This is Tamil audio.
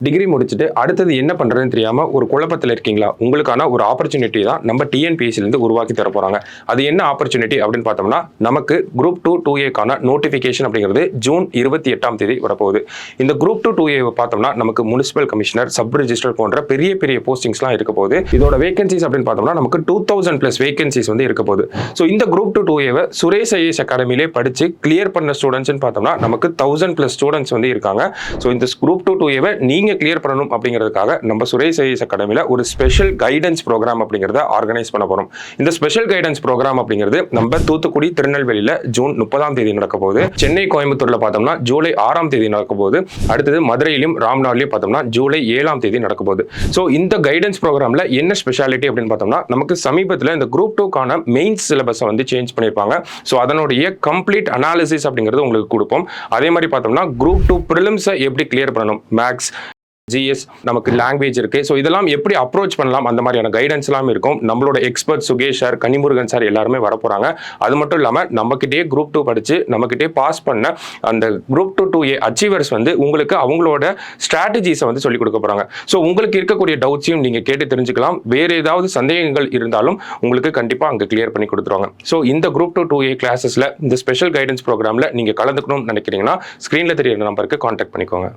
டிகிரி முடிச்சுட்டு அடுத்தது என்ன பண்றதுன்னு தெரியாம ஒரு குழப்பத்தில் இருக்கீங்களா? உங்களுக்கான ஒரு ஆப்பர்ச்சுனிட்டி தான் நம்ம டிஎன்பிஎஸ்சில இருந்து உருவாக்கி தர போறாங்க. அது என்ன ஆப்பர்ச்சுனிட்டி அப்படின்னு பார்த்தோம்னா, நமக்கு குரூப் 2 2ஏக்கான நோட்டிஃபிகேஷன் அப்படிங்கிறது ஜூன் 28ஆம் தேதி வரப்போகுது. இந்த குரூப் 2 2ஏ பார்த்தோம்னா நமக்கு முனிசிபல் கமிஷனர், சப் ரிஜிஸ்டர் போன்ற பெரிய பெரிய போஸ்டிங்ஸ்லாம் இருக்க போகுது. இதோட வேகன்சிஸ் அப்படின்னு பார்த்தோம்னா நமக்கு 2000+ வேகன்சிஸ் வந்து இருக்க போகுது. ஸோ இந்த குரூப் 2 2ஏவை சுரேஷ் ஐஏஎஸ் அகாடமிலே படிச்சு கிளியர் பண்ண ஸ்டூடெண்ட்ஸ்னு பார்த்தோம்னா நமக்கு 1000+ ஸ்டூடெண்ட்ஸ் வந்து இருக்காங்க. ஸோ இந்த குரூப் 2 2ஏவை நீங்க கிளியர் பண்ணணும் அப்படிங்கிறதுக்காக நம்ம சுரேஷ் ஐஏஎஸ் அகாடமியில் ஒரு ஸ்பெஷல் கைடன்ஸ் ப்ரோக்ராம் அப்படிங்கிறத ஆர்கனைஸ் பண்ண போறோம். இந்த ஸ்பெஷல் கைடன்ஸ் ப்ரோக்ராம் அப்படிங்கிறது நம்ம தூத்துக்குடி, திருநெல்வேலியில் ஜூன் 30ஆம் தேதி நடக்க போகுது. சென்னை, கோயம்புத்தூர்ல பார்த்தோம்னா ஜூலை 6ஆம் தேதி நடக்க போகுது. அடுத்தது மதுரையிலும் ராம்நாட்லையும் பார்த்தோம்னா ஜூலை 7ஆம் தேதி நடக்க போகுது. ஸோ இந்த கைடன்ஸ் ப்ரோக்ராம்ல என்ன ஸ்பெஷாலிட்டி அப்படின்னு பார்த்தோம்னா, நமக்கு சமீபத்தில் இந்த குரூப் 2க்கான மெயின்ஸ் சிலபஸை வந்து சேஞ்ச் பண்ணியிருப்பாங்க. ஸோ அதனுடைய கம்ப்ளீட் அனாலிசிஸ் அப்படிங்கிறது உங்களுக்கு கொடுப்போம். அதே மாதிரி பார்த்தோம்னா குரூப் 2 ப்ரிலிம்ஸை எப்படி கிளியர் பண்ணணும், மேக்ஸ், ஜிஎஸ், நமக்கு லாங்குவேஜ் இருக்கு. ஸோ இதெல்லாம் எப்படி அப்ரோச் பண்ணலாம், அந்த மாதிரியான கைடன்ஸ் எல்லாம் இருக்கும். நம்மளோட expert Sukesh sir, Kanimurugan sir எல்லாருமே வரப்போறாங்க. அது மட்டும் இல்லாம நம்மகிட்டே குரூப் 2 படிச்சு நம்மகிட்டே பாஸ் பண்ண அந்த குரூப் 2 2ஏ அச்சீவர்ஸ் வந்து உங்களுக்கு அவங்களோட ஸ்ட்ராட்டஜிஸை வந்து சொல்லிக் கொடுக்க போறாங்க. ஸோ உங்களுக்கு இருக்கக்கூடிய டவுட்ஸையும் நீங்க கேட்டு தெரிஞ்சுக்கலாம். வேற ஏதாவது சந்தேகங்கள் இருந்தாலும் உங்களுக்கு கண்டிப்பா அங்க கிளியர் பண்ணி கொடுத்துருவாங்க. ஸோ இந்த குரூப் 2 2ஏ கிளாஸஸ்ல இந்த ஸ்பெஷல் கைடன்ஸ் ப்ரோக்ராம்ல நீங்க கலந்துக்கணும்னு நினைக்கிறீங்கன்னா ஸ்கிரீன்ல தெரியுற நம்பருக்கு கான்டாக்ட் பண்ணிக்கோங்க.